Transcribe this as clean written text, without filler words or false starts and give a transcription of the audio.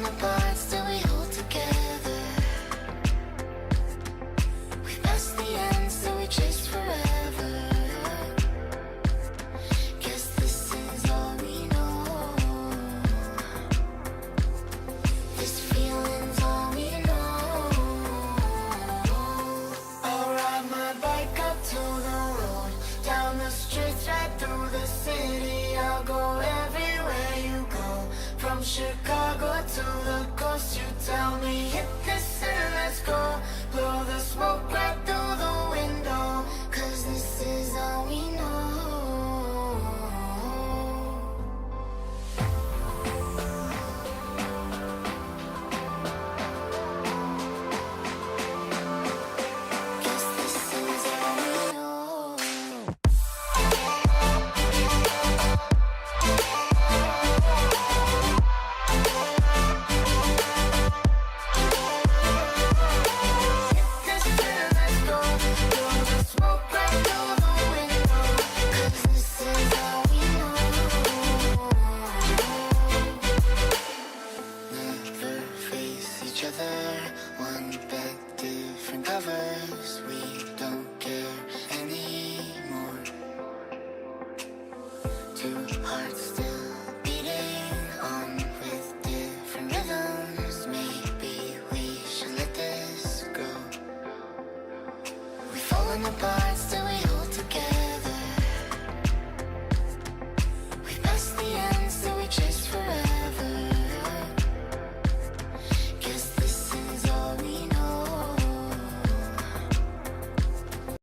apart, still we hold together. We passed the end, still we chase forever. Guess this is all we know. This feeling's all we know. I'll ride my bike up to the road, down the streets, right through the city. I'll go everywhere you go, from Chicago to the coast. You tell me hit this and let's go, blow the smoke right through the window, 'cause this is all we know. Guess this is all we know. One bed, different covers. We don't care anymore. Two hearts still beating on with different rhythms. Maybe we should let this go. We've fallen apart, still we hold